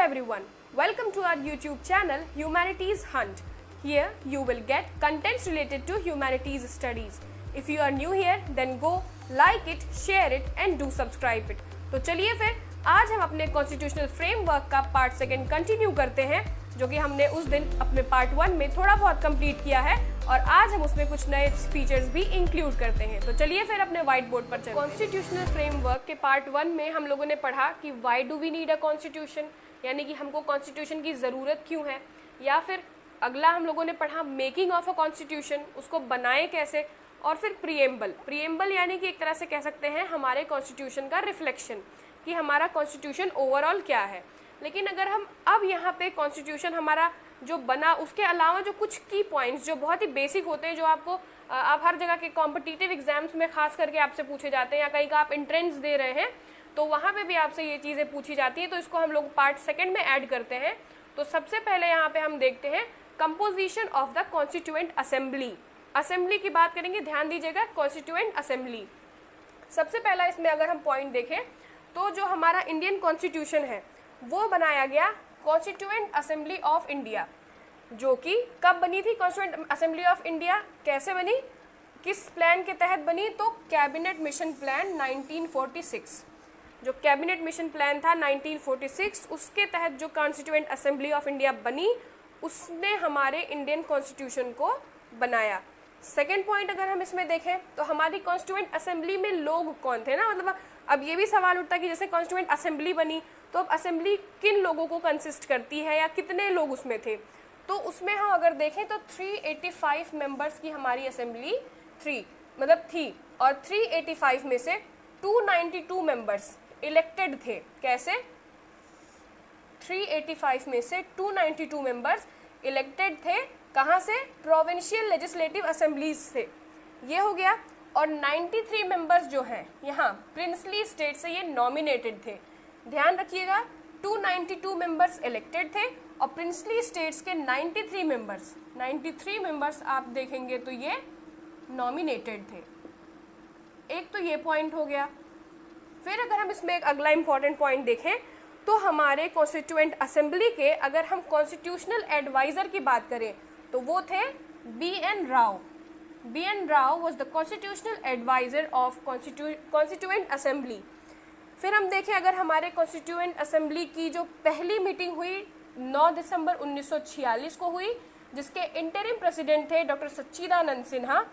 everyone, welcome to our YouTube channel Humanities Hunt. Here you will get contents related to humanities studies. If you are new here, then go like it, share it and do subscribe it. तो चलिए फिर आज हम अपने constitutional framework का part second continue करते हैं, जो कि हमने उस दिन अपने पार्ट 1 में थोड़ा बहुत कंप्लीट किया है और आज हम उसमें कुछ नए फीचर्स भी इंक्लूड करते हैं। तो चलिए फिर अपने व्हाइट बोर्ड पर चलते हैं। कॉन्स्टिट्यूशनल फ्रेमवर्क के पार्ट 1 में हम लोगों ने पढ़ा कि why do we need a constitution, यानी कि हमको कॉन्स्टिट्यूशन की ज़रूरत क्यों है, या फिर अगला हम लोगों ने पढ़ा मेकिंग ऑफ अ कॉन्स्टिट्यूशन, उसको बनाए कैसे, और फिर प्रिएम्बल यानी कि एक तरह से कह सकते हैं हमारे कॉन्स्टिट्यूशन का रिफ्लेक्शन कि हमारा कॉन्स्टिट्यूशन ओवरऑल क्या है। लेकिन अगर हम अब यहाँ पे कॉन्स्टिट्यूशन हमारा जो बना उसके अलावा जो कुछ की पॉइंट्स जो बहुत ही बेसिक होते हैं, जो आपको आप हर जगह के कॉम्पिटिटिव एग्जाम्स में खास करके आपसे पूछे जाते हैं, या कहीं का आप एंट्रेंस दे रहे हैं तो वहाँ पे भी आपसे ये चीज़ें पूछी जाती हैं, तो इसको हम लोग पार्ट सेकेंड में ऐड करते हैं। तो सबसे पहले यहाँ पे हम देखते हैं composition of the constituent assembly. Assembly की बात करेंगे, ध्यान दीजिएगा, कॉन्स्टिट्यूएंट असेंबली। सबसे पहला इसमें अगर हम पॉइंट देखें तो जो हमारा इंडियन कॉन्स्टिट्यूशन है वो बनाया गया कॉन्स्टिट्यूएंट असेंबली ऑफ इंडिया, जो कि कब बनी थी कॉन्स्टिट्यूएंट असेंबली ऑफ इंडिया, कैसे बनी, किस प्लान के तहत बनी, तो कैबिनेट मिशन प्लान 1946। जो कैबिनेट मिशन प्लान था 1946, उसके तहत जो कॉन्स्टिट्यूएंट असेंबली ऑफ इंडिया बनी उसने हमारे इंडियन कॉन्स्टिट्यूशन को बनाया। सेकेंड पॉइंट अगर हम इसमें देखें तो हमारी कॉन्स्टिट्यूएंट असेंबली में लोग कौन थे ना, मतलब अब ये भी सवाल उठता है कि जैसे कॉन्स्टिट्यूएंट असेंबली बनी तो अब असेंबली किन लोगों को कंसिस्ट करती है या कितने लोग उसमें थे। तो उसमें हम अगर देखें तो 385 मेंबर्स की हमारी असेंबली थी और 385 में से 292 मेंबर्स इलेक्टेड थे। कैसे? 385 में से 292 मेंबर्स इलेक्टेड थे, कहाँ से? प्रोविंशियल लेजिस्लेटिव असेंबलीज से, ये हो गया। और 93 मेंबर्स जो हैं यहाँ प्रिंसली स्टेट से ये नॉमिनेटेड थे। ध्यान रखिएगा, 292 मेंबर्स इलेक्टेड थे और प्रिंसली स्टेट्स के 93 मेंबर्स आप देखेंगे तो ये नॉमिनेटेड थे। एक तो ये पॉइंट हो गया। फिर अगर हम इसमें एक अगला इंपॉर्टेंट पॉइंट देखें तो हमारे कॉन्स्टिट्यूएंट असेंबली के अगर हम कॉन्स्टिट्यूशनल एडवाइजर की बात करें तो वो थे B.N. Rao. B.N. Rao was the constitutional adviser of constituent assembly. फिर हम देखें अगर हमारे कॉन्स्टिट्यूएंट असेंबली की जो पहली मीटिंग हुई 9 दिसंबर 1946 को हुई, जिसके इंटरिम प्रेसिडेंट थे डॉक्टर सच्चिदानंद सिन्हा,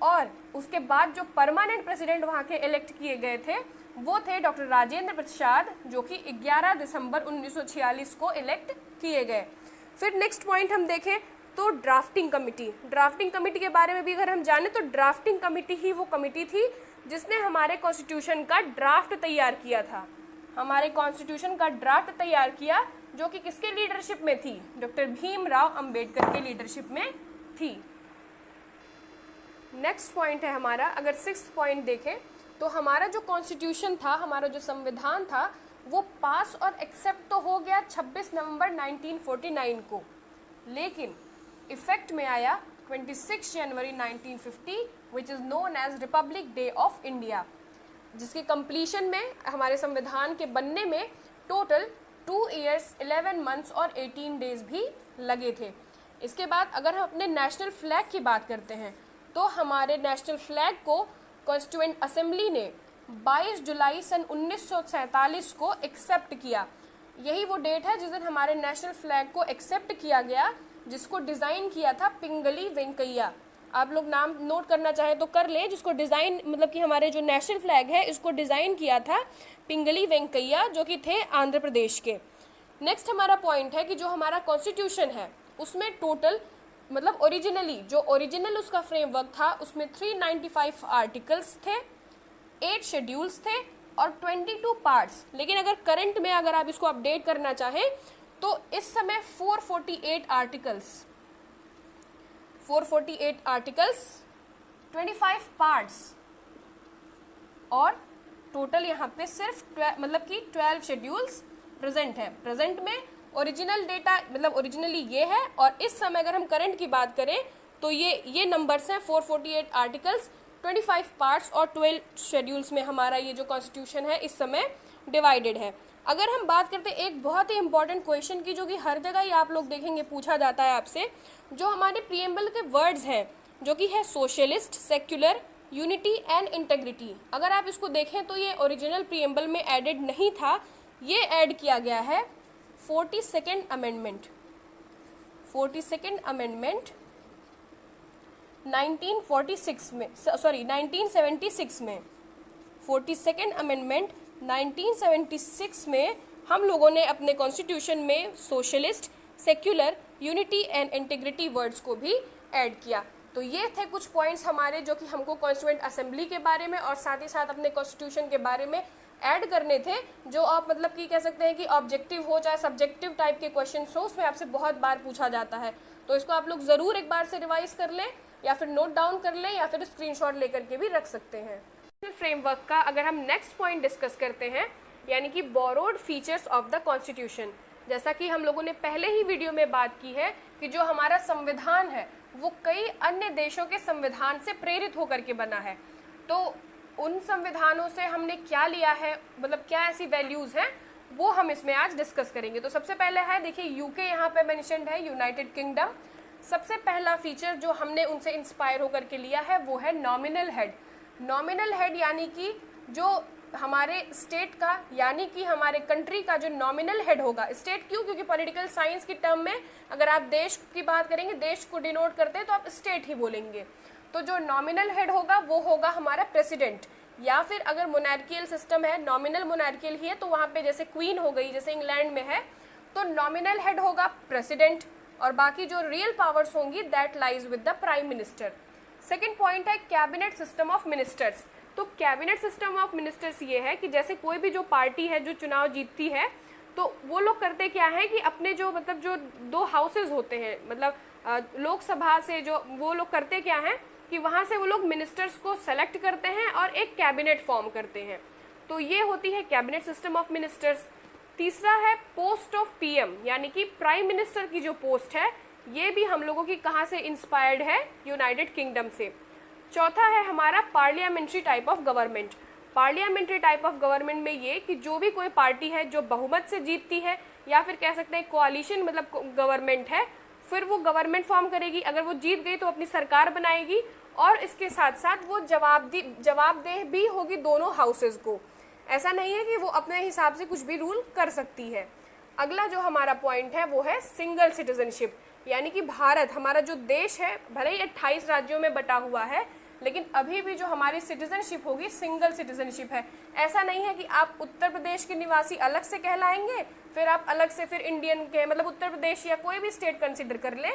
और उसके बाद जो परमानेंट प्रेसिडेंट वहाँ के इलेक्ट किए गए थे वो थे डॉक्टर राजेंद्र प्रसाद, जो कि 11 दिसंबर 1946 को इलेक्ट किए गए। फिर नेक्स्ट पॉइंट हम देखें तो ड्राफ्टिंग कमेटी के बारे में भी अगर हम जाने तो ड्राफ्टिंग कमेटी ही वो कमेटी थी जिसने हमारे कॉन्स्टिट्यूशन का ड्राफ्ट तैयार किया था। हमारे कॉन्स्टिट्यूशन का ड्राफ्ट तैयार किया जो कि किसके लीडरशिप में थी? डॉक्टर भीमराव अंबेडकर के लीडरशिप में थी। नेक्स्ट पॉइंट है हमारा, अगर 6th पॉइंट देखें तो हमारा जो कॉन्स्टिट्यूशन था, हमारा जो संविधान था, वो पास और एक्सेप्ट तो हो गया 26 नवंबर 1949 को, लेकिन इफेक्ट में आया 26 जनवरी 1950 which is known as Republic Day of India, जिसके कंप्लीशन में हमारे संविधान के बनने में टोटल 2 years 11 months और 18 days भी लगे थे। इसके बाद अगर हम अपने नेशनल फ्लैग की बात करते हैं तो हमारे नेशनल फ्लैग को कॉन्स्टिट्यूएंट असेंबली ने 22 जुलाई सन 1947 को एक्सेप्ट किया। यही वो डेट है जिस दिन हमारे नेशनल फ्लैग को एक्सेप्ट किया गया, जिसको डिज़ाइन किया था पिंगली वेंकैया। आप लोग नाम नोट करना चाहें तो कर लें, जिसको डिज़ाइन मतलब कि हमारे जो नेशनल फ्लैग है इसको डिज़ाइन किया था पिंगली वेंकैया, जो कि थे आंध्र प्रदेश के। नेक्स्ट हमारा पॉइंट है कि जो हमारा कॉन्स्टिट्यूशन है उसमें टोटल मतलब ओरिजिनल उसका फ्रेमवर्क था, उसमें 395 आर्टिकल्स थे, 8 शेड्यूल्स थे और 22 पार्ट्स। लेकिन अगर करंट में अगर आप इसको अपडेट करना चाहें तो इस समय 448 आर्टिकल्स, 25 पार्ट्स और टोटल यहाँ पे सिर्फ 12 शेड्यूल्स प्रेजेंट है। प्रेजेंट में ओरिजिनल डेटा मतलब ओरिजिनली ये है, और इस समय अगर हम करंट की बात करें तो ये नंबर्स हैं 448 आर्टिकल्स, 25 पार्ट्स और 12 शेड्यूल्स में हमारा ये जो कॉन्स्टिट्यूशन है इस समय डिवाइडेड है। अगर हम बात करते हैं एक बहुत ही इंपॉर्टेंट क्वेश्चन की, जो कि हर जगह ही आप लोग देखेंगे पूछा जाता है आपसे, जो हमारे प्रीएम्बल के वर्ड्स हैं, जो कि है socialist, secular, unity and integrity. अगर आप इसको देखें तो ये ओरिजिनल प्रीएम्बल में एडेड नहीं था, ये ऐड किया गया है 42nd अमेंडमेंट 1946 में, सॉरी 1976 में। 42nd अमेंडमेंट 1976 में हम लोगों ने अपने कॉन्स्टिट्यूशन में socialist, secular, unity and integrity words को भी ऐड किया। तो ये थे कुछ पॉइंट्स हमारे, जो कि हमको कॉन्स्टिट्यूएंट असेंबली के बारे में और साथ ही साथ अपने कॉन्स्टिट्यूशन के बारे में ऐड करने थे, जो आप मतलब कि कह सकते हैं कि ऑब्जेक्टिव हो चाहे सब्जेक्टिव टाइप के क्वेश्चन हो, उसमें आपसे बहुत बार पूछा जाता है। तो इसको आप लोग ज़रूर एक बार से रिवाइज कर लें, या फिर नोट डाउन कर लें, या फिर स्क्रीनशॉट लेकर के भी रख सकते हैं। फ्रेमवर्क का अगर हम नेक्स्ट पॉइंट डिस्कस करते हैं, यानी कि borrowed features of the constitution. जैसा कि हम लोगों ने पहले ही वीडियो में बात की है कि जो हमारा संविधान है वो कई अन्य देशों के संविधान से प्रेरित होकर के बना है। तो उन संविधानों से हमने क्या लिया है, मतलब क्या ऐसी वैल्यूज हैं, वो हम इसमें आज डिस्कस करेंगे। तो सबसे पहले है, देखिए यूके यहाँ पे मेंशन्ड है, यूनाइटेड किंगडम। सबसे पहला फीचर जो हमने उनसे इंस्पायर होकर के लिया है वो है नॉमिनल हेड। नॉमिनल हेड यानी कि जो हमारे स्टेट का, यानी कि हमारे कंट्री का जो नॉमिनल हेड होगा। स्टेट क्यों? क्योंकि पॉलिटिकल साइंस की टर्म में अगर आप देश की बात करेंगे, देश को डिनोट करते हैं, तो आप स्टेट ही बोलेंगे। तो जो नॉमिनल हेड होगा वो होगा हमारा प्रेसिडेंट, या फिर अगर मोनार्कियल सिस्टम है, नॉमिनल मोनार्कियल ही है, तो वहाँ पे जैसे क्वीन हो गई, जैसे इंग्लैंड में है, तो नॉमिनल हेड होगा प्रेसिडेंट, और बाकी जो रियल पावर्स होंगी that lies with the prime minister. Second point है कैबिनेट सिस्टम ऑफ मिनिस्टर्स। तो कैबिनेट सिस्टम ऑफ मिनिस्टर्स ये है कि जैसे कोई भी जो पार्टी है जो चुनाव जीतती है, तो वो लोग करते क्या है कि अपने जो मतलब जो दो हाउसेज होते हैं, मतलब लोकसभा से जो वो लोग करते क्या है कि वहाँ से वो लोग मिनिस्टर्स को सेलेक्ट करते हैं और एक कैबिनेट फॉर्म करते हैं। तो ये होती है कैबिनेट सिस्टम ऑफ मिनिस्टर्स। तीसरा है पोस्ट ऑफ पीएम, यानी कि प्राइम मिनिस्टर की जो पोस्ट है, ये भी हम लोगों की कहाँ से इंस्पायर्ड है? यूनाइटेड किंगडम से। चौथा है हमारा parliamentary type of government. Parliamentary type of government में ये कि जो भी कोई पार्टी है जो बहुमत से जीतती है, या फिर कह सकते हैं कोalition मतलब गवर्नमेंट है, फिर वो गवर्नमेंट फॉर्म करेगी। अगर वो जीत गई तो अपनी सरकार बनाएगी, और इसके साथ साथ वो जवाबदेह भी होगी दोनों हाउसेज को। ऐसा नहीं है कि वो अपने हिसाब से कुछ भी रूल कर सकती है। अगला जो हमारा पॉइंट है वो है सिंगल सिटीजनशिप, यानी कि भारत, हमारा जो देश है, भले ही 28 राज्यों में बटा हुआ है, लेकिन अभी भी जो हमारी सिटीजनशिप होगी सिंगल सिटीजनशिप है। ऐसा नहीं है कि आप उत्तर प्रदेश के निवासी अलग से कहलाएंगे, फिर आप अलग से फिर इंडियन के मतलब उत्तर प्रदेश या कोई भी स्टेट कंसिडर कर लें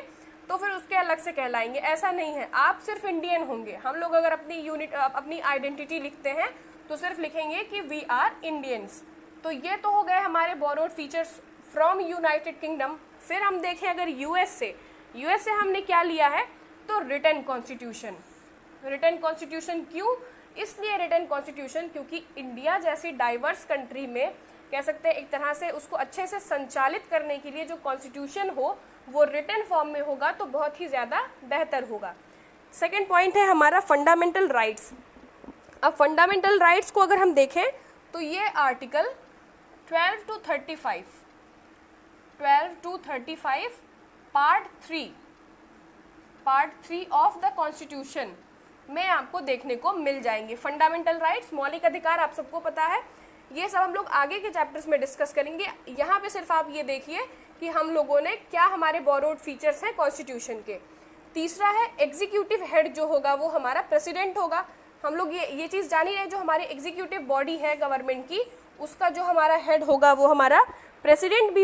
तो फिर उसके अलग से कहलाएंगे। ऐसा नहीं है, आप सिर्फ इंडियन होंगे। हम लोग अगर अपनी आइडेंटिटी लिखते हैं तो सिर्फ लिखेंगे कि वी आर इंडियंस। तो ये तो हो गए हमारे borrowed features from United kingdom. फिर हम देखें अगर यूएस से हमने क्या लिया है, तो रिटन कॉन्स्टिट्यूशन। रिटन कॉन्स्टिट्यूशन क्यों? इसलिए रिटन कॉन्स्टिट्यूशन क्योंकि इंडिया जैसी डाइवर्स कंट्री में कह सकते हैं एक तरह से उसको अच्छे से संचालित करने के लिए जो कॉन्स्टिट्यूशन हो वो रिटन फॉर्म में होगा तो बहुत ही ज़्यादा बेहतर होगा। सेकेंड पॉइंट है हमारा फंडामेंटल राइट्स। अब फंडामेंटल राइट्स को अगर हम देखें तो ये article 12 to 35 part 3 of the constitution में आपको देखने को मिल जाएंगे। फंडामेंटल राइट्स, मौलिक अधिकार, आप सबको पता है, ये सब हम लोग आगे के चैप्टर्स में डिस्कस करेंगे। यहाँ पे सिर्फ आप ये देखिए कि हम लोगों ने क्या हमारे बोरोड फीचर्स हैं कॉन्स्टिट्यूशन के। तीसरा है एग्जीक्यूटिव हेड जो होगा वो हमारा प्रेसिडेंट होगा। हम लोग ये चीज़ जान ही रहे, जो हमारी एग्जीक्यूटिव बॉडी है गवर्नमेंट की, उसका जो हमारा हेड होगा वो हमारा प्रेसिडेंट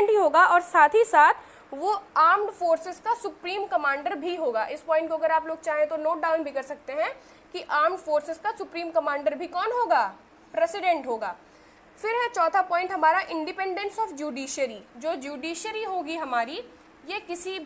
ही होगा, और साथ ही साथ वो आर्म्ड फोर्सेस का सुप्रीम कमांडर भी होगा। इस पॉइंट को अगर आप लोग चाहें तो नोट डाउन भी कर सकते हैं कि आर्म्ड फोर्सेस का सुप्रीम कमांडर भी कौन होगा? प्रेसिडेंट होगा। फिर है चौथा पॉइंट हमारा इंडिपेंडेंस ऑफ जुडिशरी। जो जुडिशरी होगी हमारी, ये किसी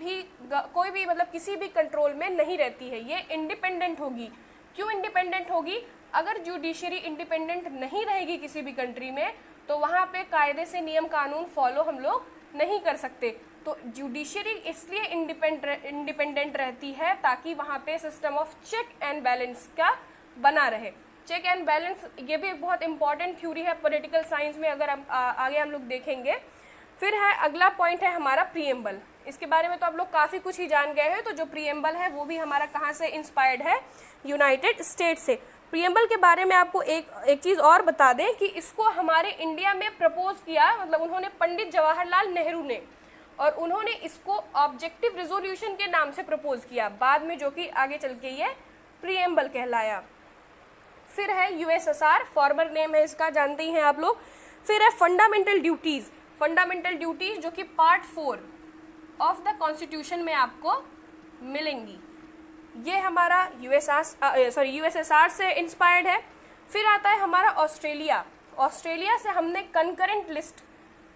भी कंट्रोल में नहीं रहती है, ये इंडिपेंडेंट होगी। क्यों इंडिपेंडेंट होगी? अगर जुडिशरी इंडिपेंडेंट नहीं रहेगी किसी भी कंट्री में तो वहाँ पे कायदे से नियम कानून फॉलो हम लोग नहीं कर सकते। तो जुडिशरी इसलिए इंडिपेंडेंट रहती है ताकि वहाँ पे system of check and balance का बना रहे। चेक एंड बैलेंस, ये भी एक बहुत इंपॉर्टेंट थ्योरी है पॉलिटिकल साइंस में, अगर हम आगे हम लोग देखेंगे। फिर है अगला पॉइंट है हमारा प्रीएम्बल। इसके बारे में तो आप लोग काफ़ी कुछ ही जान गए हैं। तो जो प्रीएम्बल है वो भी हमारा कहाँ से इंस्पायर्ड है, यूनाइटेड स्टेट से। प्रीएम्बल के बारे में आपको एक चीज़ और बता दें कि इसको हमारे इंडिया में प्रपोज किया, मतलब उन्होंने पंडित जवाहरलाल नेहरू ने, और उन्होंने इसको ऑब्जेक्टिव रेजोल्यूशन के नाम से प्रपोज किया बाद में, जो कि आगे चल के ये प्रीएम्बल कहलाया। फिर है यूएसएसआर, फॉर्मर नेम है इसका, जानते ही हैं आप लोग। फिर है फंडामेंटल ड्यूटीज़। फंडामेंटल ड्यूटीज़ जो कि पार्ट 4 ऑफ द कॉन्स्टिट्यूशन में आपको मिलेंगी। ये हमारा यूएसएसआर से इंस्पायर्ड है। फिर आता है हमारा ऑस्ट्रेलिया। ऑस्ट्रेलिया से हमने कंकरेंट लिस्ट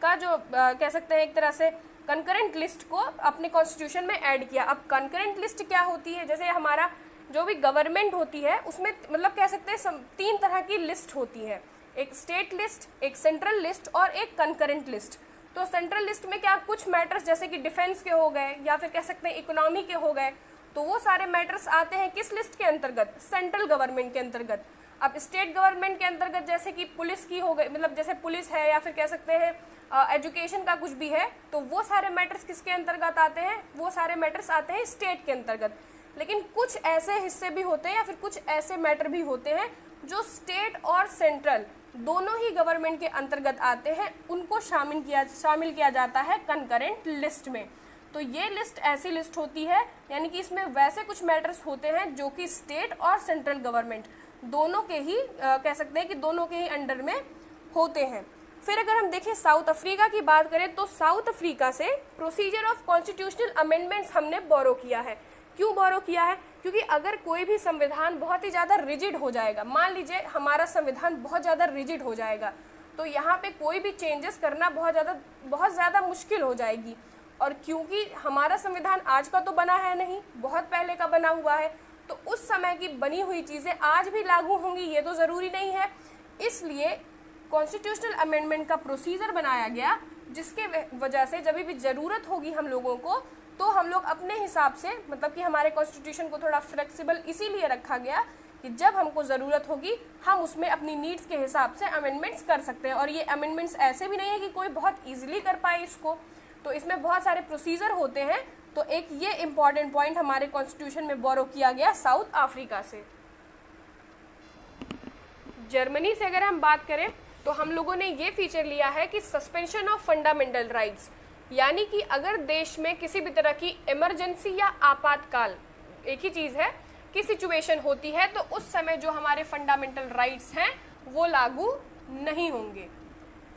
का जो कह सकते हैं एक तरह से कंकरेंट लिस्ट को अपने कॉन्स्टिट्यूशन में ऐड किया। अब कंकरेंट लिस्ट क्या होती है, जैसे हमारा जो भी गवर्नमेंट होती है उसमें मतलब कह सकते हैं 3 तरह की लिस्ट होती है, एक स्टेट लिस्ट, एक सेंट्रल लिस्ट और एक कंकरेंट लिस्ट। तो सेंट्रल लिस्ट में क्या कुछ मैटर्स जैसे कि डिफेंस के हो गए या फिर कह सकते हैं इकोनॉमी के हो गए, तो वो सारे मैटर्स आते हैं किस लिस्ट के अंतर्गत, सेंट्रल गवर्नमेंट के अंतर्गत। अब स्टेट गवर्नमेंट के अंतर्गत जैसे कि पुलिस की हो गई, मतलब जैसे पुलिस है या फिर कह सकते हैं एजुकेशन का कुछ भी है, तो वो सारे मैटर्स किसके अंतर्गत आते हैं, वो सारे मैटर्स आते हैं स्टेट के अंतर्गत। लेकिन कुछ ऐसे हिस्से भी होते हैं या फिर कुछ ऐसे मैटर भी होते हैं जो स्टेट और सेंट्रल दोनों ही गवर्नमेंट के अंतर्गत आते हैं, उनको शामिल किया जाता है कंकरेंट लिस्ट में। तो ये लिस्ट ऐसी लिस्ट होती है, यानी कि इसमें वैसे कुछ मैटर्स होते हैं जो कि स्टेट और सेंट्रल गवर्नमेंट दोनों के ही कह सकते हैं कि दोनों के ही अंडर में होते हैं। फिर अगर हम देखें साउथ अफ्रीका की बात करें, तो साउथ अफ्रीका से प्रोसीजर ऑफ कॉन्स्टिट्यूशनल अमेंडमेंट्स हमने बोरो किया है। क्यों बोरो किया है, क्योंकि अगर कोई भी संविधान बहुत ही ज़्यादा रिजिड हो जाएगा, मान लीजिए हमारा संविधान बहुत ज़्यादा रिजिड हो जाएगा, तो यहाँ पे कोई भी चेंजेस करना बहुत ज़्यादा मुश्किल हो जाएगी। और क्योंकि हमारा संविधान आज का तो बना है नहीं, बहुत पहले का बना हुआ है, तो उस समय की बनी हुई चीज़ें आज भी लागू होंगी ये तो ज़रूरी नहीं है। इसलिए कॉन्स्टिट्यूशनल अमेंडमेंट का प्रोसीजर बनाया गया, जिसके वजह से जब भी ज़रूरत होगी हम लोगों को, तो हम लोग अपने हिसाब से, मतलब कि हमारे कॉन्स्टिट्यूशन को थोड़ा फ्लेक्सिबल इसीलिए रखा गया कि जब हमको ज़रूरत होगी हम उसमें अपनी नीड्स के हिसाब से अमेंडमेंट्स कर सकते हैं। और ये अमेंडमेंट्स ऐसे भी नहीं है कि कोई बहुत ईजिली कर पाए इसको, तो इसमें बहुत सारे प्रोसीजर होते हैं। तो एक ये इम्पॉर्टेंट पॉइंट हमारे कॉन्स्टिट्यूशन में बोरो किया गया साउथ अफ्रीका से। जर्मनी से अगर हम बात करें तो हम लोगों ने ये फीचर लिया है कि सस्पेंशन ऑफ फंडामेंटल राइट्स, यानी कि अगर देश में किसी भी तरह की इमरजेंसी या आपातकाल, एक ही चीज़ है, की सिचुएशन होती है, तो उस समय जो हमारे फंडामेंटल राइट्स हैं वो लागू नहीं होंगे।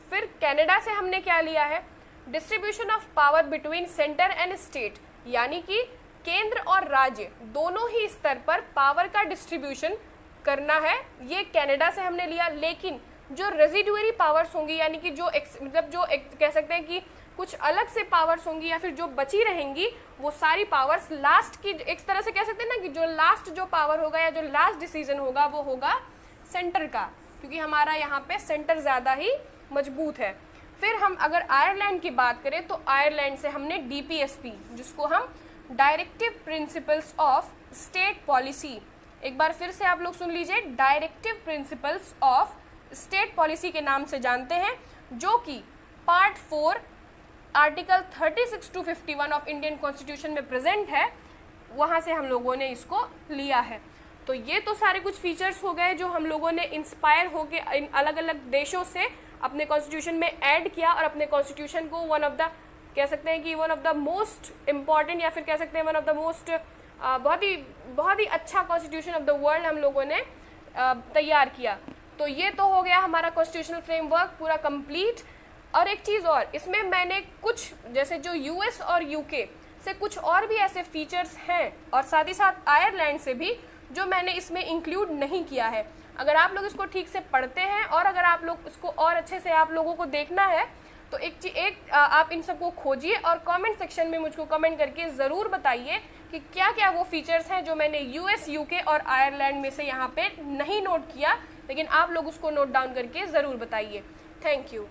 फिर कनाडा से हमने क्या लिया है, distribution of power between centre and state, यानी कि केंद्र और राज्य दोनों ही स्तर पर पावर का डिस्ट्रीब्यूशन करना है, ये कनाडा से हमने लिया। लेकिन जो रेजिडुअरी पावर्स होंगी, यानी कि जो कह सकते हैं कि कुछ अलग से पावर्स होंगी या फिर जो बची रहेंगी, वो सारी पावर्स लास्ट की, एक तरह से कह सकते हैं ना कि जो लास्ट जो पावर होगा या जो लास्ट डिसीजन होगा वो होगा सेंटर का, क्योंकि हमारा यहाँ पे सेंटर ज़्यादा ही मजबूत है। फिर हम अगर आयरलैंड की बात करें तो आयरलैंड से हमने DPSP, जिसको हम directive principles of state policy, एक बार फिर से आप लोग सुन लीजिए, directive principles of state policy के नाम से जानते हैं, जो कि part 4 article 36 to 51 of Indian constitution में प्रेजेंट है, वहाँ से हम लोगों ने इसको लिया है। तो ये तो सारे कुछ फीचर्स हो गए जो हम लोगों ने इंस्पायर होके अलग अलग देशों से अपने कॉन्स्टिट्यूशन में ऐड किया और अपने कॉन्स्टिट्यूशन को one of the most important या फिर कह सकते हैं वन ऑफ द मोस्ट बहुत ही अच्छा कॉन्स्टिट्यूशन ऑफ द वर्ल्ड हम लोगों ने तैयार किया। तो ये तो हो गया हमारा कॉन्स्टिट्यूशनल फ्रेमवर्क पूरा कंप्लीट। और एक चीज़ और, इसमें मैंने कुछ जैसे जो US और UK से कुछ और भी ऐसे फीचर्स हैं और साथ ही साथ आयरलैंड से भी जो मैंने इसमें इंक्लूड नहीं किया है। अगर आप लोग इसको ठीक से पढ़ते हैं और अगर आप लोग इसको और अच्छे से आप लोगों को देखना है तो आप इन सबको खोजिए और कमेंट सेक्शन में मुझको कमेंट करके ज़रूर बताइए कि क्या क्या वो फीचर्स हैं जो मैंने US, UK और आयरलैंड में से यहाँ पे नहीं नोट किया, लेकिन आप लोग उसको नोट डाउन करके ज़रूर बताइए। Thank you.